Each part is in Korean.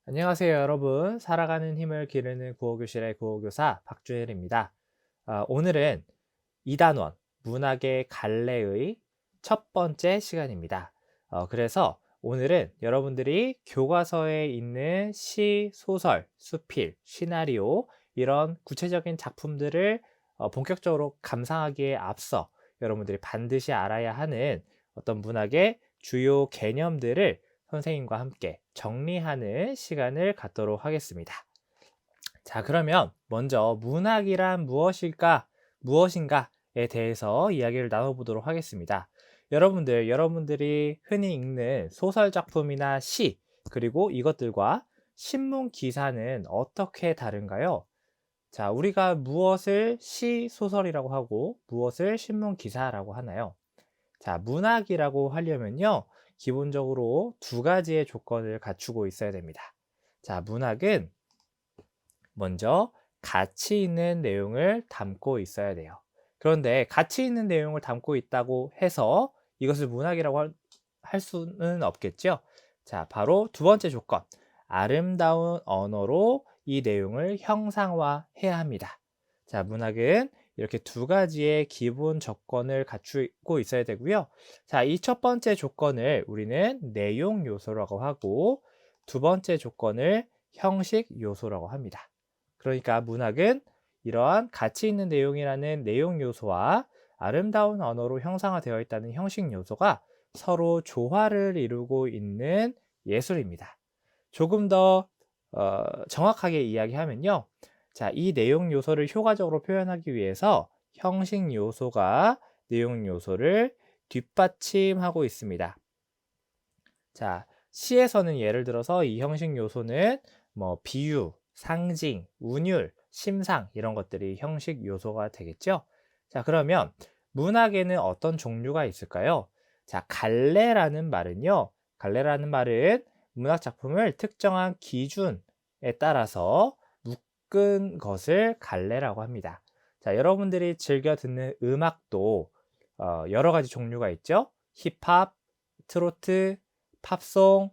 안녕하세요, 여러분. 살아가는 힘을 기르는 구호교실의 구호교사 박주일입니다. 오늘은 2단원 문학의 갈래의 첫 번째 시간입니다. 그래서 오늘은 여러분들이 교과서에 있는 시, 소설, 수필, 시나리오 이런 구체적인 작품들을 본격적으로 감상하기에 앞서 여러분들이 반드시 알아야 하는 어떤 문학의 주요 개념들을 선생님과 함께 정리하는 시간을 갖도록 하겠습니다. 자, 그러면 먼저 문학이란 무엇인가에 대해서 이야기를 나눠보도록 하겠습니다. 여러분들이 흔히 읽는 소설 작품이나 시, 그리고 이것들과 신문 기사는 어떻게 다른가요? 자, 우리가 무엇을 시, 소설이라고 하고 무엇을 신문 기사라고 하나요? 자, 문학이라고 하려면요, 기본적으로 두 가지의 조건을 갖추고 있어야 됩니다. 자, 문학은 먼저 가치 있는 내용을 담고 있어야 돼요. 그런데 가치 있는 내용을 담고 있다고 해서 이것을 문학이라고 할 수는 없겠죠. 자, 바로 두 번째 조건. 아름다운 언어로 이 내용을 형상화해야 합니다. 자, 문학은 이렇게 두 가지의 기본 조건을 갖추고 있어야 되고요. 자, 이 첫 번째 조건을 우리는 내용 요소라고 하고 두 번째 조건을 형식 요소라고 합니다. 그러니까 문학은 이러한 가치 있는 내용이라는 내용 요소와 아름다운 언어로 형상화되어 있다는 형식 요소가 서로 조화를 이루고 있는 예술입니다. 조금 더 정확하게 이야기하면요. 자, 이 내용 요소를 효과적으로 표현하기 위해서 형식 요소가 내용 요소를 뒷받침하고 있습니다. 자, 시에서는 예를 들어서 이 형식 요소는 뭐 비유, 상징, 운율, 심상 이런 것들이 형식 요소가 되겠죠. 자, 그러면 문학에는 어떤 종류가 있을까요? 자, 갈래라는 말은 문학 작품을 특정한 기준에 따라서 묶은 것을 갈래라고 합니다. 자, 여러분들이 즐겨 듣는 음악도 여러 가지 종류가 있죠. 힙합, 트로트, 팝송,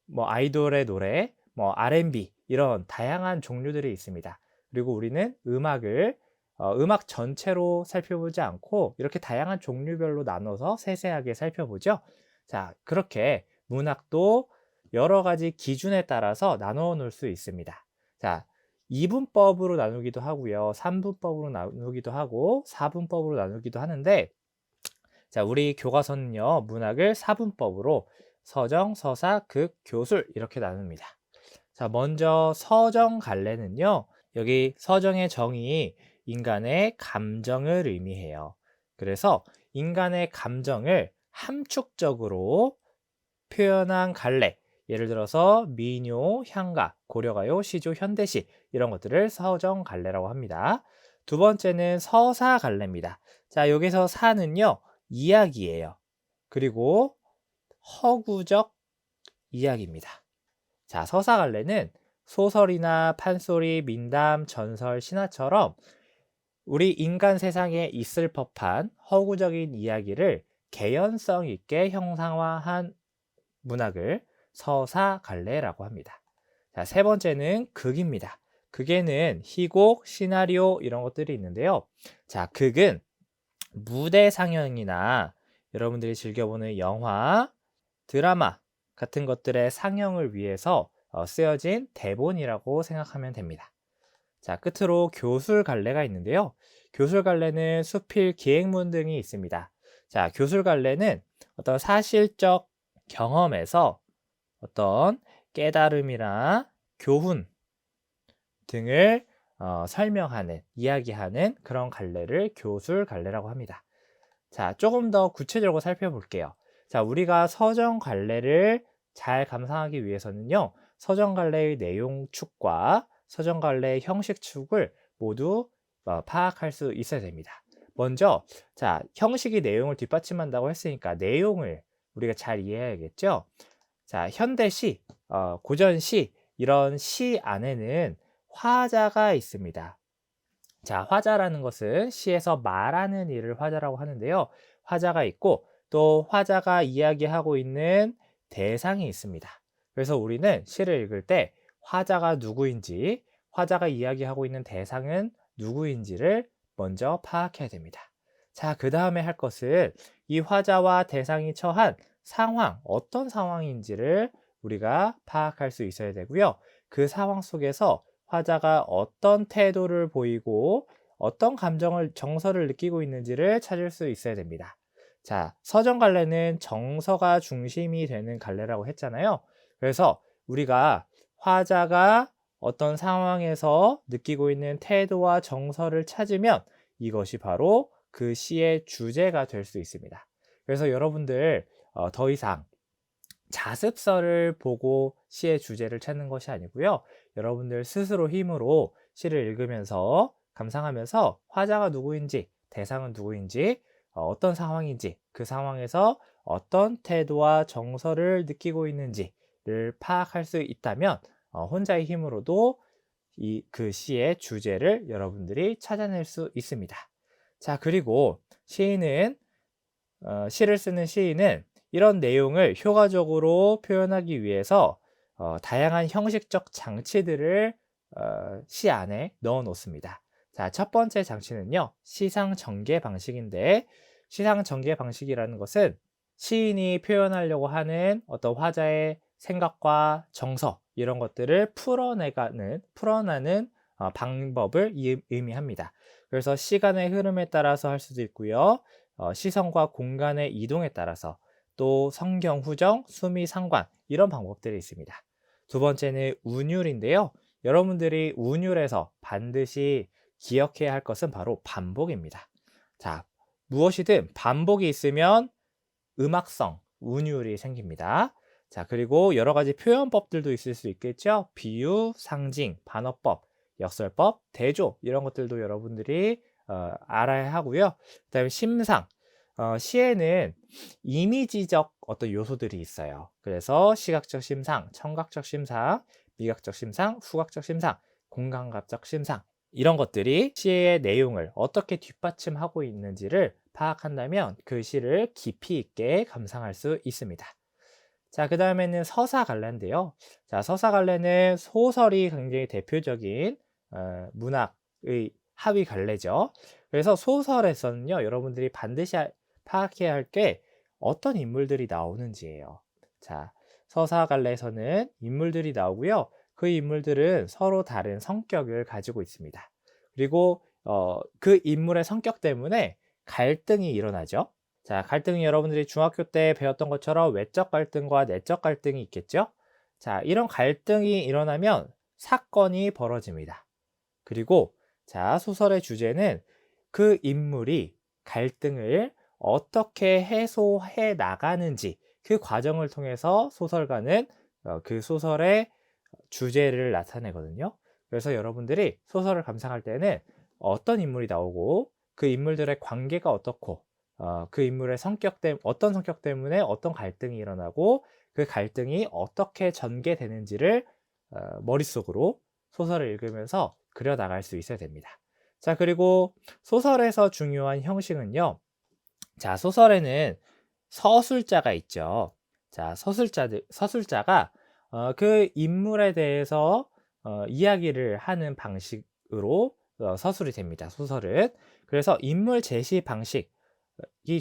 뭐 아이돌의 노래, 뭐 R&B 이런 다양한 종류들이 있습니다. 그리고 우리는 음악 전체로 살펴보지 않고 이렇게 다양한 종류별로 나눠서 세세하게 살펴보죠. 자, 그렇게 문학도 여러 가지 기준에 따라서 나누어 놓을 수 있습니다. 자, 2분법으로 나누기도 하고요. 3분법으로 나누기도 하고 4분법으로 나누기도 하는데 자, 우리 교과서는요, 문학을 4분법으로 서정, 서사, 극, 교술 이렇게 나눕니다. 자, 먼저 서정 갈래는요, 여기 서정의 정의 인간의 감정을 의미해요. 그래서 인간의 감정을 함축적으로 표현한 갈래, 예를 들어서 민요, 향가, 고려가요, 시조, 현대시 이런 것들을 서정 갈래라고 합니다. 두 번째는 서사 갈래입니다. 자, 여기서 사는요, 이야기예요. 그리고 허구적 이야기입니다. 자, 서사갈래는 소설이나 판소리, 민담, 전설, 신화처럼 우리 인간 세상에 있을 법한 허구적인 이야기를 개연성 있게 형상화한 문학을 서사갈래라고 합니다. 자, 세 번째는 극입니다. 극에는 희곡, 시나리오 이런 것들이 있는데요. 자, 극은 무대 상영이나 여러분들이 즐겨보는 영화, 드라마 같은 것들의 상영을 위해서 쓰여진 대본이라고 생각하면 됩니다. 자, 끝으로 교술 갈래가 있는데요. 교술 갈래는 수필, 기행문 등이 있습니다. 자, 교술 갈래는 어떤 사실적 경험에서 어떤 깨달음이나 교훈 등을 설명하는, 이야기하는 그런 갈래를 교술 갈래라고 합니다. 자, 조금 더 구체적으로 살펴볼게요. 자, 우리가 서정 갈래를 잘 감상하기 위해서는요, 서정 갈래의 내용 축과 서정 갈래의 형식 축을 모두 파악할 수 있어야 됩니다. 먼저, 자, 형식이 내용을 뒷받침한다고 했으니까 내용을 우리가 잘 이해해야겠죠? 자, 현대시, 고전시, 이런 시 안에는 화자가 있습니다. 자, 화자라는 것은 시에서 말하는 일을 화자라고 하는데요. 화자가 있고 또 화자가 이야기하고 있는 대상이 있습니다. 그래서 우리는 시를 읽을 때 화자가 누구인지, 화자가 이야기하고 있는 대상은 누구인지를 먼저 파악해야 됩니다. 자, 그 다음에 할 것은 이 화자와 대상이 처한 상황, 어떤 상황인지를 우리가 파악할 수 있어야 되고요. 그 상황 속에서 화자가 어떤 태도를 보이고 어떤 감정을, 정서를 느끼고 있는지를 찾을 수 있어야 됩니다. 자, 서정 갈래는 정서가 중심이 되는 갈래라고 했잖아요. 그래서 우리가 화자가 어떤 상황에서 느끼고 있는 태도와 정서를 찾으면 이것이 바로 그 시의 주제가 될 수 있습니다. 그래서 여러분들 더 이상 자습서를 보고 시의 주제를 찾는 것이 아니고요. 여러분들 스스로 힘으로 시를 읽으면서 감상하면서 화자가 누구인지, 대상은 누구인지, 어떤 상황인지, 그 상황에서 어떤 태도와 정서를 느끼고 있는지를 파악할 수 있다면 혼자의 힘으로도 그 시의 주제를 여러분들이 찾아낼 수 있습니다. 자, 그리고 시를 쓰는 시인은 이런 내용을 효과적으로 표현하기 위해서 다양한 형식적 장치들을 시 안에 넣어 놓습니다. 자, 첫 번째 장치는요, 시상 전개 방식인데, 시상 전개 방식이라는 것은 시인이 표현하려고 하는 어떤 화자의 생각과 정서, 이런 것들을 풀어내는 방법을 의미합니다. 그래서 시간의 흐름에 따라서 할 수도 있고요. 시선과 공간의 이동에 따라서, 또 성경 후정, 수미 상관, 이런 방법들이 있습니다. 두 번째는 운율인데요. 여러분들이 운율에서 반드시 기억해야 할 것은 바로 반복입니다. 자, 무엇이든 반복이 있으면 음악성, 운율이 생깁니다. 자, 그리고 여러 가지 표현법들도 있을 수 있겠죠. 비유, 상징, 반어법, 역설법, 대조, 이런 것들도 여러분들이 알아야 하고요. 그다음에 심상, 시에는 이미지적 어떤 요소들이 있어요. 그래서 시각적 심상, 청각적 심상, 미각적 심상, 후각적 심상, 공감각적 심상, 이런 것들이 시의 내용을 어떻게 뒷받침하고 있는지를 파악한다면 그 시를 깊이 있게 감상할 수 있습니다. 자, 그 다음에는 서사갈래인데요. 자, 서사갈래는 소설이 굉장히 대표적인 문학의 하위 갈래죠. 그래서 소설에서는요, 여러분들이 반드시 파악해야 할 게 어떤 인물들이 나오는지예요. 자, 서사갈래에서는 인물들이 나오고요. 그 인물들은 서로 다른 성격을 가지고 있습니다. 그리고 그 인물의 성격 때문에 갈등이 일어나죠. 자, 갈등이 여러분들이 중학교 때 배웠던 것처럼 외적 갈등과 내적 갈등이 있겠죠? 자, 이런 갈등이 일어나면 사건이 벌어집니다. 그리고 자, 소설의 주제는 그 인물이 갈등을 어떻게 해소해 나가는지, 그 과정을 통해서 소설가는 그 소설의 주제를 나타내거든요. 그래서 여러분들이 소설을 감상할 때는 어떤 인물이 나오고 그 인물들의 관계가 어떻고 그 인물의 어떤 성격 때문에 어떤 갈등이 일어나고 그 갈등이 어떻게 전개되는지를 머릿속으로 소설을 읽으면서 그려나갈 수 있어야 됩니다. 자, 그리고 소설에서 중요한 형식은요. 자, 소설에는 서술자가 있죠. 자, 서술자가 그 인물에 대해서 이야기를 하는 방식으로 서술이 됩니다. 소설은. 그래서 인물 제시 방식이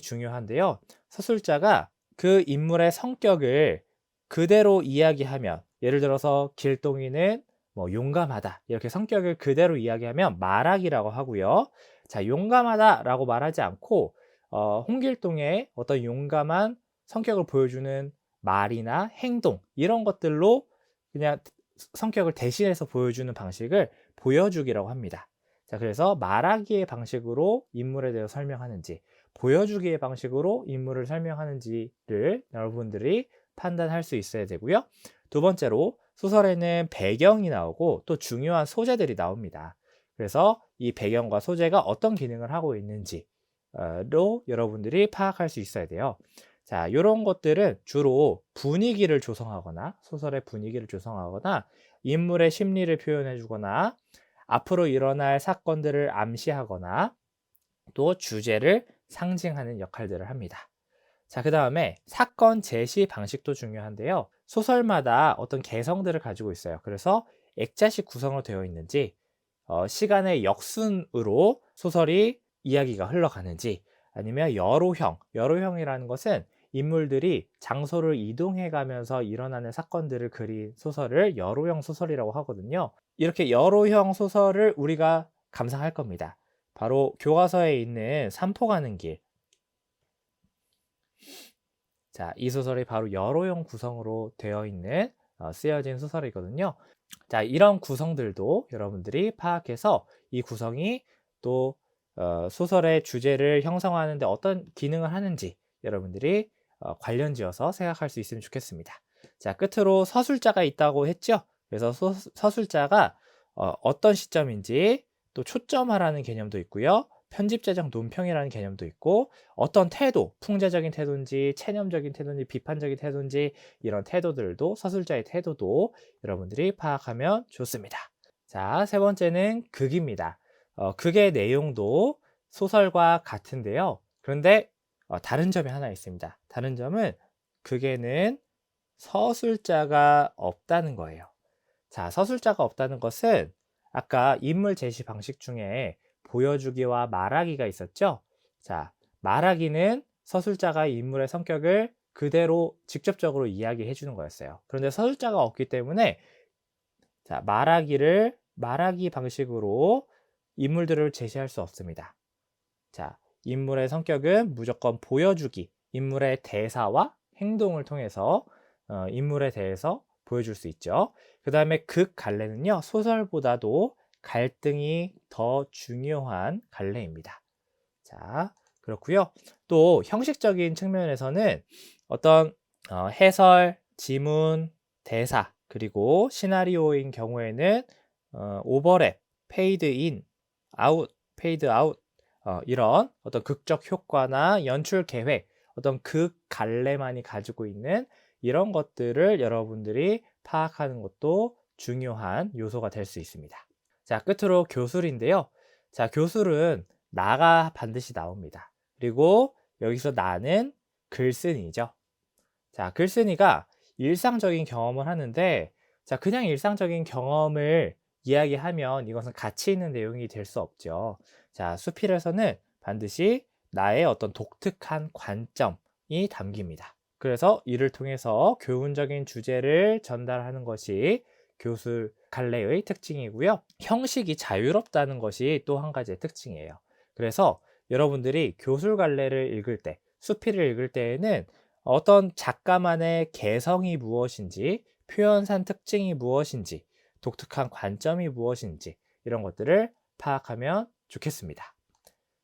중요한데요. 서술자가 그 인물의 성격을 그대로 이야기하면, 예를 들어서 길동이는 뭐 용감하다, 이렇게 성격을 그대로 이야기하면 말하기라고 하고요. 자, 용감하다라고 말하지 않고 홍길동의 어떤 용감한 성격을 보여주는 말이나 행동, 이런 것들로 그냥 성격을 대신해서 보여주는 방식을 보여주기라고 합니다. 자, 그래서 말하기의 방식으로 인물에 대해서 설명하는지, 보여주기의 방식으로 인물을 설명하는지를 여러분들이 판단할 수 있어야 되고요. 두 번째로 소설에는 배경이 나오고 또 중요한 소재들이 나옵니다. 그래서 이 배경과 소재가 어떤 기능을 하고 있는지로 여러분들이 파악할 수 있어야 돼요. 자, 이런 것들은 주로 분위기를 조성하거나, 소설의 분위기를 조성하거나, 인물의 심리를 표현해 주거나, 앞으로 일어날 사건들을 암시하거나, 또 주제를 상징하는 역할들을 합니다. 자, 그 다음에 사건 제시 방식도 중요한데요. 소설마다 어떤 개성들을 가지고 있어요. 그래서 액자식 구성으로 되어 있는지, 시간의 역순으로 소설이 이야기가 흘러가는지, 아니면 여로형이라는 것은 인물들이 장소를 이동해 가면서 일어나는 사건들을 그린 소설을 여로형 소설이라고 하거든요. 이렇게 여로형 소설을 우리가 감상할 겁니다. 바로 교과서에 있는 삼포 가는 길. 자, 이 소설이 바로 여로형 구성으로 되어 있는 쓰여진 소설이거든요. 자, 이런 구성들도 여러분들이 파악해서 이 구성이 또 소설의 주제를 형성하는데 어떤 기능을 하는지 여러분들이 관련 지어서 생각할 수 있으면 좋겠습니다. 자, 끝으로 서술자가 있다고 했죠. 그래서 서술자가 어떤 시점인지, 또 초점화라는 개념도 있고요. 편집재정 논평이라는 개념도 있고, 어떤 태도, 풍자적인 태도인지, 체념적인 태도인지, 비판적인 태도인지, 이런 태도들도, 서술자의 태도도 여러분들이 파악하면 좋습니다. 자, 세 번째는 극입니다. 극의 내용도 소설과 같은데요. 그런데 다른 점이 하나 있습니다. 다른 점은 극에는 서술자가 없다는 거예요. 자, 서술자가 없다는 것은 아까 인물 제시 방식 중에 보여주기와 말하기가 있었죠. 자, 말하기는 서술자가 인물의 성격을 그대로 직접적으로 이야기해 주는 거였어요. 그런데 서술자가 없기 때문에 자, 말하기 방식으로 인물들을 제시할 수 없습니다. 자, 인물의 성격은 무조건 보여주기, 인물의 대사와 행동을 통해서 인물에 대해서 보여줄 수 있죠. 그 다음에 극 갈래는요, 소설보다도 갈등이 더 중요한 갈래입니다. 자, 그렇고요. 또 형식적인 측면에서는 어떤 해설, 지문, 대사, 그리고 시나리오인 경우에는 오버랩, 페이드 인, 아웃, 페이드 아웃, 이런 어떤 극적 효과나 연출 계획, 어떤 극 갈래만이 가지고 있는 이런 것들을 여러분들이 파악하는 것도 중요한 요소가 될 수 있습니다. 자, 끝으로 교술인데요. 자, 교술은 나가 반드시 나옵니다. 그리고 여기서 나는 글쓴이죠. 자, 글쓴이가 일상적인 경험을 하는데, 자, 그냥 일상적인 경험을 이야기하면 이것은 가치 있는 내용이 될 수 없죠. 자, 수필에서는 반드시 나의 어떤 독특한 관점이 담깁니다. 그래서 이를 통해서 교훈적인 주제를 전달하는 것이 교술 갈래의 특징이고요. 형식이 자유롭다는 것이 또 한 가지의 특징이에요. 그래서 여러분들이 교술 갈래를 읽을 때, 수필을 읽을 때에는 어떤 작가만의 개성이 무엇인지, 표현상 특징이 무엇인지, 독특한 관점이 무엇인지 이런 것들을 파악하면 좋겠습니다.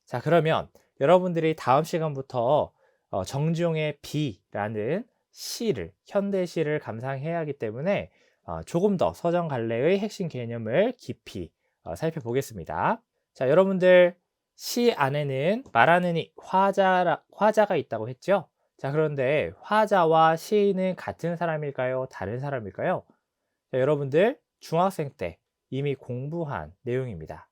자, 그러면 여러분들이 다음 시간부터 정주영의 비라는 시를, 현대시를 감상해야 하기 때문에 조금 더 서정 갈래의 핵심 개념을 깊이 살펴보겠습니다. 자, 여러분들 시 안에는 말하는 이 화자가 있다고 했죠? 자, 그런데 화자와 시인은 같은 사람일까요? 다른 사람일까요? 자, 여러분들 중학생 때 이미 공부한 내용입니다.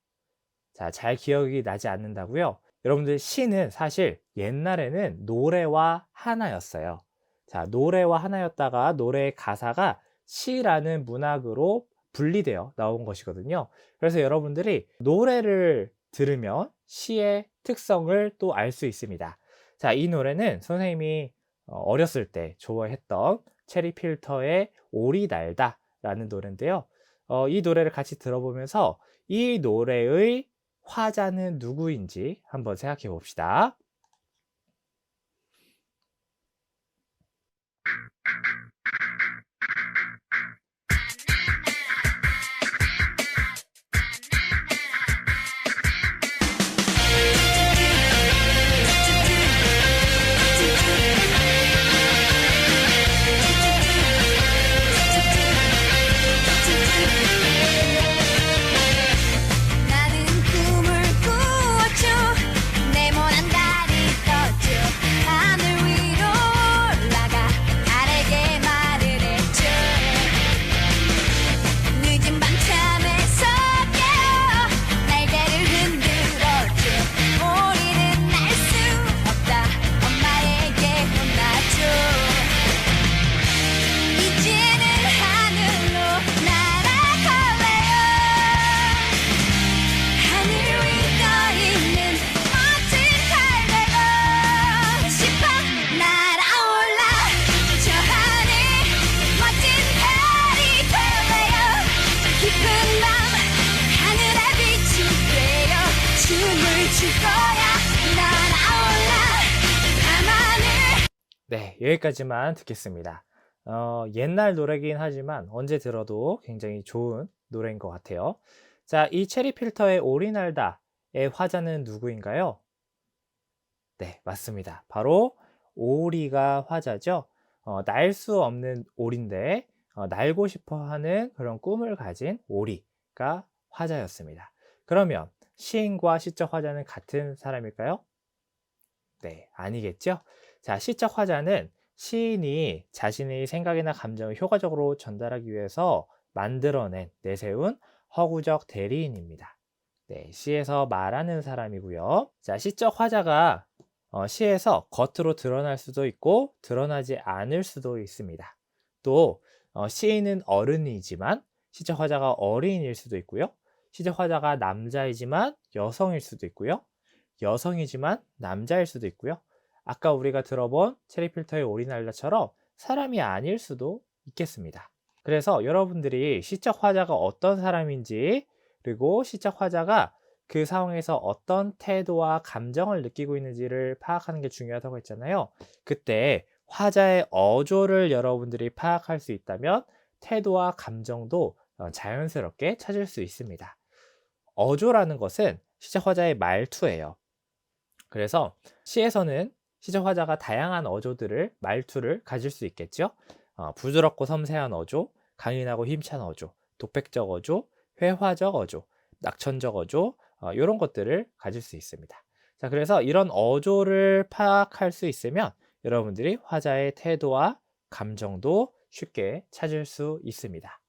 자, 잘 기억이 나지 않는다고요? 여러분들 시는 사실 옛날에는 노래와 하나였어요. 자, 노래와 하나였다가 노래의 가사가 시라는 문학으로 분리되어 나온 것이거든요. 그래서 여러분들이 노래를 들으면 시의 특성을 또 알 수 있습니다. 자, 이 노래는 선생님이 어렸을 때 좋아했던 체리필터의 오리 날다 라는 노래인데요. 이 노래를 같이 들어보면서 이 노래의 화자는 누구인지 한번 생각해 봅시다. 나는 꿈을 꾸었죠. 네모난 다리 떴죠. 하늘 위로 올라가 달에게 말 거야 날아올라 가만히. 네, 여기까지만 듣겠습니다. 옛날 노래긴 하지만 언제 들어도 굉장히 좋은 노래인 것 같아요. 자, 이 체리 필터의 오리날다의 화자는 누구인가요? 네, 맞습니다. 바로 오리가 화자죠. 날 수 없는 오리인데 날고 싶어 하는 그런 꿈을 가진 오리가 화자였습니다. 그러면 시인과 시적 화자는 같은 사람일까요? 네, 아니겠죠? 자, 시적 화자는 시인이 자신의 생각이나 감정을 효과적으로 전달하기 위해서 만들어낸, 내세운 허구적 대리인입니다. 네, 시에서 말하는 사람이고요. 자, 시적 화자가 시에서 겉으로 드러날 수도 있고 드러나지 않을 수도 있습니다. 또 시인은 어른이지만 시적 화자가 어린일 수도 있고요. 시적 화자가 남자이지만 여성일 수도 있고요. 여성이지만 남자일 수도 있고요. 아까 우리가 들어본 체리필터의 오리날다처럼 사람이 아닐 수도 있겠습니다. 그래서 여러분들이 시적 화자가 어떤 사람인지, 그리고 시적 화자가 그 상황에서 어떤 태도와 감정을 느끼고 있는지를 파악하는 게 중요하다고 했잖아요. 그때 화자의 어조를 여러분들이 파악할 수 있다면 태도와 감정도 자연스럽게 찾을 수 있습니다. 어조라는 것은 시적 화자의 말투예요. 그래서 시에서는 시적 화자가 다양한 어조들을, 말투를 가질 수 있겠죠. 부드럽고 섬세한 어조, 강인하고 힘찬 어조, 독백적 어조, 회화적 어조, 낙천적 어조, 이런 것들을 가질 수 있습니다. 자, 그래서 이런 어조를 파악할 수 있으면 여러분들이 화자의 태도와 감정도 쉽게 찾을 수 있습니다.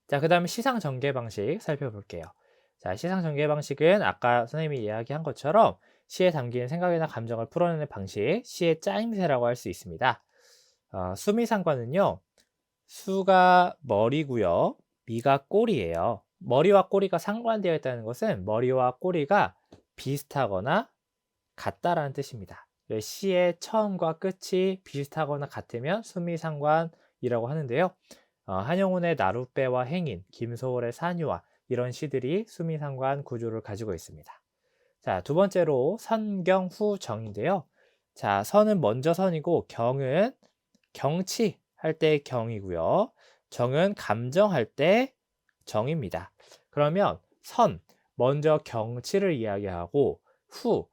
자, 그 다음에 시상 전개 방식 살펴볼게요. 자, 시상 전개 방식은 아까 선생님이 이야기한 것처럼 시에 담긴 생각이나 감정을 풀어내는 방식, 시의 짜임새라고 할 수 있습니다. 수미상관은요, 수가 머리고요, 미가 꼬리예요. 머리와 꼬리가 상관되어 있다는 것은 머리와 꼬리가 비슷하거나 같다라는 뜻입니다. 시의 처음과 끝이 비슷하거나 같으면 수미상관이라고 하는데요. 한영운의 나룻배와 행인, 김소월의 산유화, 이런 시들이 수미상관 구조를 가지고 있습니다. 자, 두 번째로 선경후정인데요. 자, 선은 먼저 선이고 경은 경치할 때 경이고요. 정은 감정할 때 정입니다. 그러면 선, 먼저 경치를 이야기하고 후,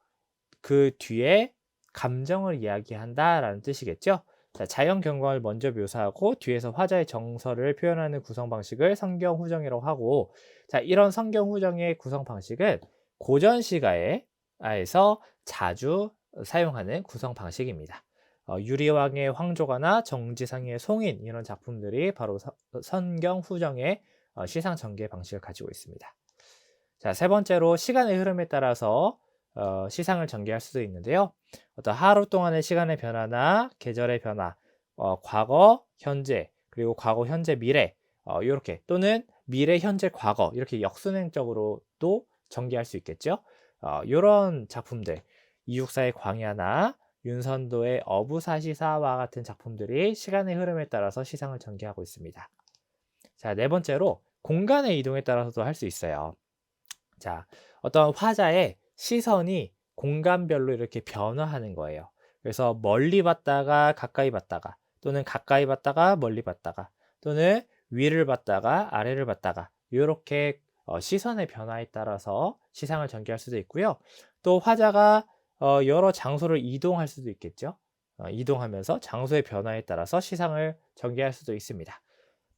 그 뒤에 감정을 이야기한다라는 뜻이겠죠. 자, 자연 경관을 먼저 묘사하고 뒤에서 화자의 정서를 표현하는 구성 방식을 선경후정이라고 하고, 자, 이런 선경후정의 구성 방식은 고전 시가에서 자주 사용하는 구성 방식입니다. 유리왕의 황조가나 정지상의 송인, 이런 작품들이 바로 선경후정의 시상 전개 방식을 가지고 있습니다. 자, 세 번째로 시간의 흐름에 따라서 시상을 전개할 수도 있는데요. 어떤 하루 동안의 시간의 변화나 계절의 변화, 과거, 현재, 그리고 과거, 현재, 미래, 이렇게, 또는 미래, 현재, 과거, 이렇게 역순행적으로도 전개할 수 있겠죠. 이런 작품들, 이육사의 광야나 윤선도의 어부사시사와 같은 작품들이 시간의 흐름에 따라서 시상을 전개하고 있습니다. 자, 네 번째로 공간의 이동에 따라서도 할 수 있어요. 자, 어떤 화자의 시선이 공간별로 이렇게 변화하는 거예요. 그래서 멀리 봤다가 가까이 봤다가, 또는 가까이 봤다가 멀리 봤다가, 또는 위를 봤다가 아래를 봤다가, 이렇게 시선의 변화에 따라서 시상을 전개할 수도 있고요. 또 화자가 여러 장소를 이동할 수도 있겠죠. 이동하면서 장소의 변화에 따라서 시상을 전개할 수도 있습니다.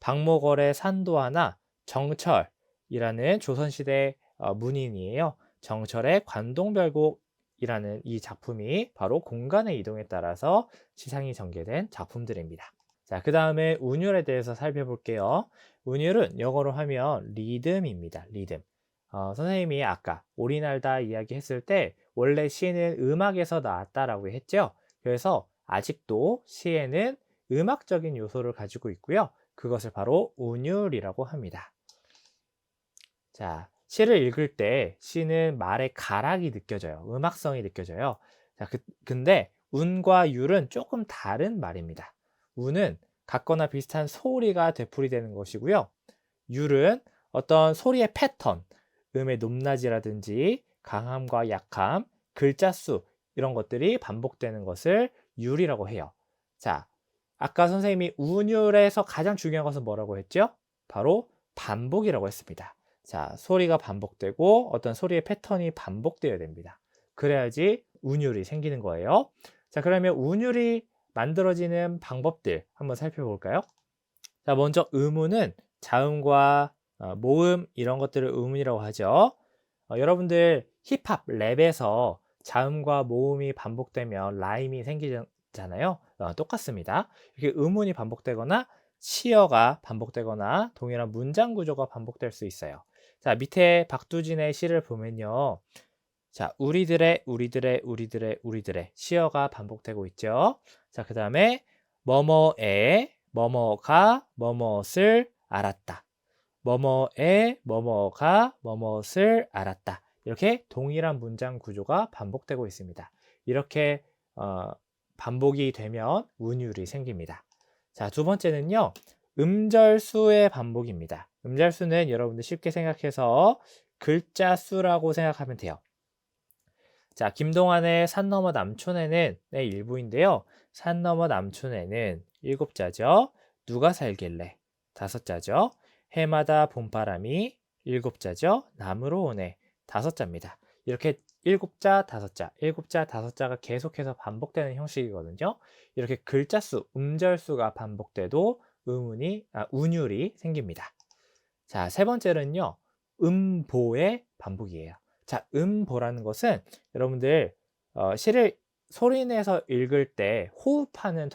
박목월의 산도하나 정철이라는 조선시대 문인이에요. 정철의 관동별곡이라는 이 작품이 바로 공간의 이동에 따라서 시상이 전개된 작품들입니다. 자, 그 다음에 운율에 대해서 살펴볼게요. 운율은 영어로 하면 리듬입니다. 리듬. 선생님이 아까 오리날다 이야기했을 때 원래 시는 음악에서 나왔다라고 했죠. 그래서 아직도 시에는 음악적인 요소를 가지고 있고요. 그것을 바로 운율이라고 합니다. 자, 시를 읽을 때 시는 말의 가락이 느껴져요. 음악성이 느껴져요. 자, 근데 운과 율은 조금 다른 말입니다. 운은 같거나 비슷한 소리가 되풀이되는 것이고요. 율은 어떤 소리의 패턴, 음의 높낮이라든지 강함과 약함, 글자 수 이런 것들이 반복되는 것을 율이라고 해요. 자, 아까 선생님이 운율에서 가장 중요한 것은 뭐라고 했죠? 바로 반복이라고 했습니다. 자, 소리가 반복되고 어떤 소리의 패턴이 반복되어야 됩니다. 그래야지 운율이 생기는 거예요. 자, 그러면 운율이 만들어지는 방법들 한번 살펴볼까요? 자, 먼저 음운은 자음과 모음 이런 것들을 음운이라고 하죠. 여러분들 힙합 랩에서 자음과 모음이 반복되면 라임이 생기잖아요. 똑같습니다. 이렇게 음운이 반복되거나 시어가 반복되거나 동일한 문장 구조가 반복될 수 있어요. 자, 밑에 박두진의 시를 보면요. 자, 우리들의 시어가 반복되고 있죠. 자, 그 다음에 뭐뭐에 뭐뭐가 뭐뭇을 알았다. 뭐뭐에 뭐뭐가 뭐뭇을 알았다. 이렇게 동일한 문장 구조가 반복되고 있습니다. 이렇게 반복이 되면 운율이 생깁니다. 자, 두 번째는요. 음절수의 반복입니다. 음절수는 여러분들 쉽게 생각해서 글자 수라고 생각하면 돼요. 자, 김동완의 산 너머 남촌에는 의 일부인데요. 산 너머 남촌에는 7자죠. 누가 살길래 5자죠. 해마다 봄바람이 7자죠. 남으로 오네 5자입니다. 이렇게 7자, 5자, 7자, 5자가 계속해서 반복되는 형식이거든요. 이렇게 글자 수, 음절수가 반복돼도 운율이 생깁니다. 자, 세 번째는요. 음보의 반복이에요. 자, 음보라는 것은 여러분들 시를 소리내서 읽을 때 호흡하는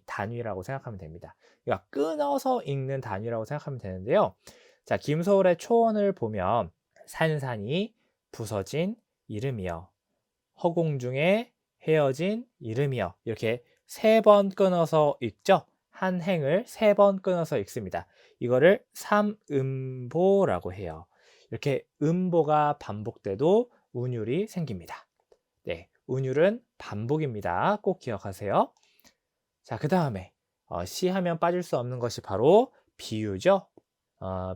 단위라고 생각하면 됩니다. 그러니까 끊어서 읽는 단위라고 생각하면 되는데요. 자, 김소월의 초원을 보면 산산이 부서진 이름이여 허공중에 헤어진 이름이여 이렇게 3번 끊어서 읽죠. 한 행을 3번 끊어서 읽습니다. 이거를 삼음보라고 해요. 이렇게 음보가 반복돼도 운율이 생깁니다. 네, 운율은 반복입니다. 꼭 기억하세요. 자, 그 다음에 시하면 빠질 수 없는 것이 바로 비유죠.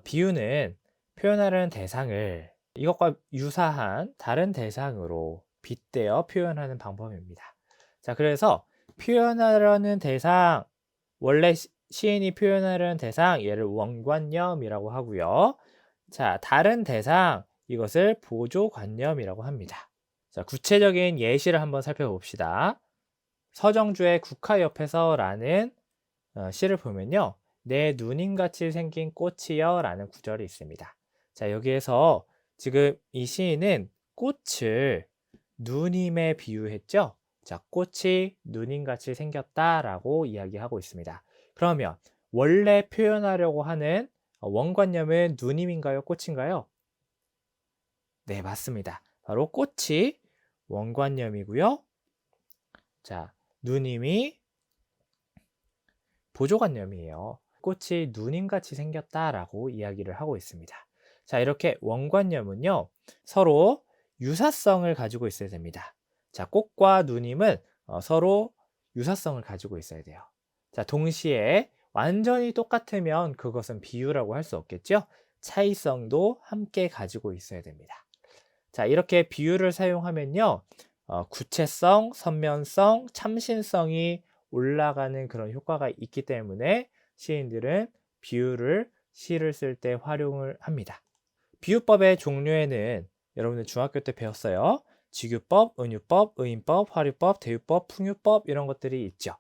비유는 표현하려는 대상을 이것과 유사한 다른 대상으로 빗대어 표현하는 방법입니다. 자, 그래서 표현하려는 대상, 원래 시인이 표현하려는 대상, 얘를 원관념이라고 하고요. 자, 다른 대상, 이것을 보조관념이라고 합니다. 자, 구체적인 예시를 한번 살펴봅시다. 서정주의 국화 옆에서 라는 시를 보면요. 내 누님같이 생긴 꽃이여 라는 구절이 있습니다. 자, 여기에서 지금 이 시인은 꽃을 누님에 비유했죠. 자, 꽃이 누님같이 생겼다라고 이야기하고 있습니다. 그러면 원래 표현하려고 하는 원관념은 누님인가요? 꽃인가요? 네, 맞습니다. 바로 꽃이 원관념이고요. 자, 누님이 보조관념이에요. 꽃이 누님같이 생겼다라고 이야기를 하고 있습니다. 자, 이렇게 원관념은요, 서로 유사성을 가지고 있어야 됩니다. 자, 꽃과 누님은 서로 유사성을 가지고 있어야 돼요. 자, 동시에 완전히 똑같으면 그것은 비유라고 할 수 없겠죠? 차이성도 함께 가지고 있어야 됩니다. 자, 이렇게 비유를 사용하면요, 구체성, 선면성, 참신성이 올라가는 그런 효과가 있기 때문에 시인들은 비유를 시를 쓸 때 활용을 합니다. 비유법의 종류에는 여러분들 중학교 때 배웠어요. 직유법, 은유법, 의인법, 화류법, 대유법, 풍유법 이런 것들이 있죠.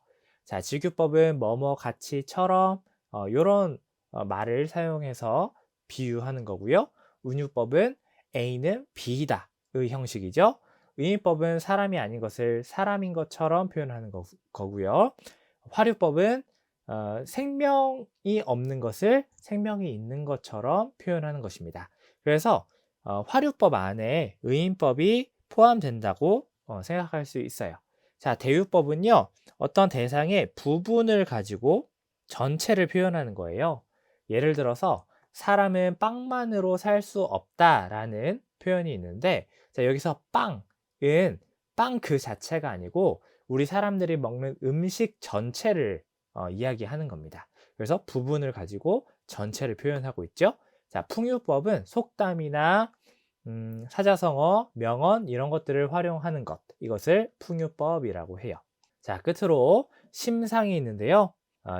자, 직유법은 뭐뭐 같이처럼 이런 말을 사용해서 비유하는 거고요. 은유법은 A는 B다의 형식이죠. 의인법은 사람이 아닌 것을 사람인 것처럼 표현하는 거고요. 화류법은 생명이 없는 것을 생명이 있는 것처럼 표현하는 것입니다. 그래서 화류법 안에 의인법이 포함된다고 생각할 수 있어요. 자, 대유법은요, 어떤 대상의 부분을 가지고 전체를 표현하는 거예요. 예를 들어서 사람은 빵만으로 살 수 없다라는 표현이 있는데, 자, 여기서 빵은 빵 그 자체가 아니고 우리 사람들이 먹는 음식 전체를 이야기하는 겁니다. 그래서 부분을 가지고 전체를 표현하고 있죠. 자, 풍유법은 속담이나 사자성어, 명언 이런 것들을 활용하는 것, 이것을 풍유법이라고 해요. 자, 끝으로 심상이 있는데요.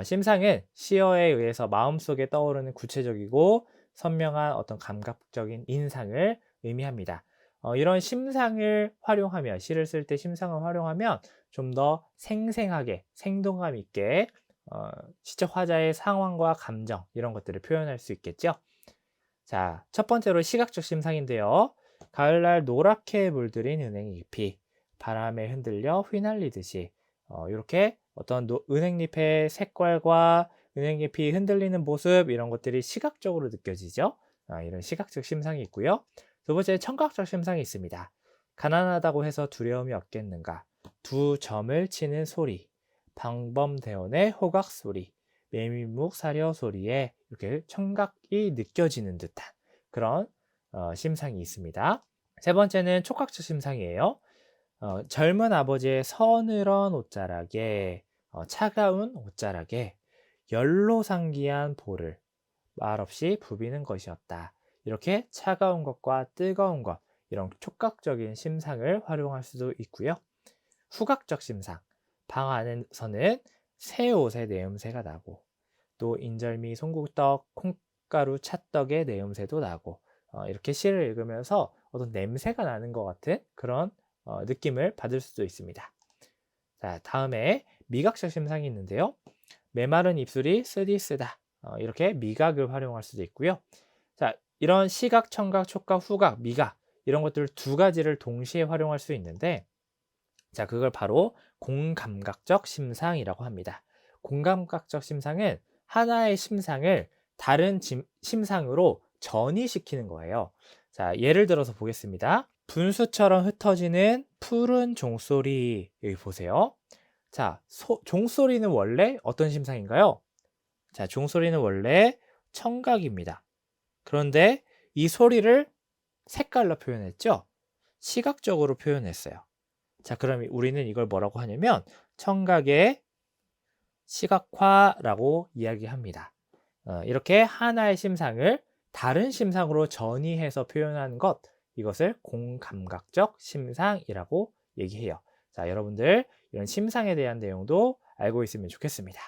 심상은 시어에 의해서 마음속에 떠오르는 구체적이고 선명한 어떤 감각적인 인상을 의미합니다. 이런 심상을 활용하면, 시를 쓸 때 심상을 활용하면 좀 더 생생하게, 생동감 있게 시적 화자의 상황과 감정 이런 것들을 표현할 수 있겠죠. 자, 첫 번째로 시각적 심상인데요. 가을날 노랗게 물들인 은행잎이 바람에 흔들려 휘날리듯이 이렇게 어떤 은행잎의 색깔과 은행잎이 흔들리는 모습 이런 것들이 시각적으로 느껴지죠. 이런 시각적 심상이 있고요. 두 번째 청각적 심상이 있습니다. 가난하다고 해서 두려움이 없겠는가. 두 점을 치는 소리, 방범대원의 호각 소리, 매미묵 사려 소리에 이렇게 청각이 느껴지는 듯한 그런 심상이 있습니다. 세 번째는 촉각적 심상이에요. 젊은 아버지의 서늘한 옷자락에 차가운 옷자락에 열로 상기한 볼을 말없이 부비는 것이었다. 이렇게 차가운 것과 뜨거운 것 이런 촉각적인 심상을 활용할 수도 있고요. 후각적 심상, 방 안에서는 새 옷의 내음새가 나고 또 인절미, 송국떡, 콩가루, 찰떡의 내음새도 나고 이렇게 시를 읽으면서 어떤 냄새가 나는 것 같은 그런 느낌을 받을 수도 있습니다. 자, 다음에 미각적 심상이 있는데요. 메마른 입술이 쓰디쓰다 이렇게 미각을 활용할 수도 있고요. 자, 이런 시각, 청각, 촉각, 후각, 미각 이런 것들 두 가지를 동시에 활용할 수 있는데 자, 그걸 바로 공감각적 심상이라고 합니다. 공감각적 심상은 하나의 심상을 다른 심상으로 전이시키는 거예요. 자, 예를 들어서 보겠습니다. 분수처럼 흩어지는 푸른 종소리 여기 보세요. 자, 종소리는 원래 어떤 심상인가요? 자, 종소리는 원래 청각입니다. 그런데 이 소리를 색깔로 표현했죠? 시각적으로 표현했어요. 자, 그럼 우리는 이걸 뭐라고 하냐면 청각의 시각화라고 이야기합니다. 이렇게 하나의 심상을 다른 심상으로 전이해서 표현하는 것, 이것을 공감각적 심상이라고 얘기해요. 자, 여러분들 이런 심상에 대한 내용도 알고 있으면 좋겠습니다.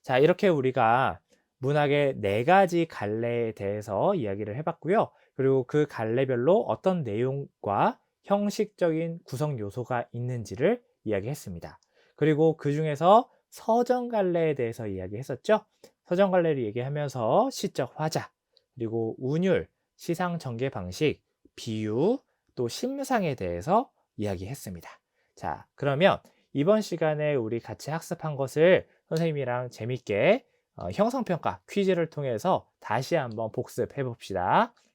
자, 이렇게 우리가 문학의 4가지 갈래에 대해서 이야기를 해봤고요. 그리고 그 갈래별로 어떤 내용과 형식적인 구성 요소가 있는지를 이야기했습니다. 그리고 그 중에서 서정 갈래에 대해서 이야기했었죠. 서정 갈래를 얘기하면서 시적 화자, 그리고 운율, 시상 전개 방식, 비유, 또 심상에 대해서 이야기했습니다. 자, 그러면 이번 시간에 우리 같이 학습한 것을 선생님이랑 재밌게 형성평가 퀴즈를 통해서 다시 한번 복습해 봅시다.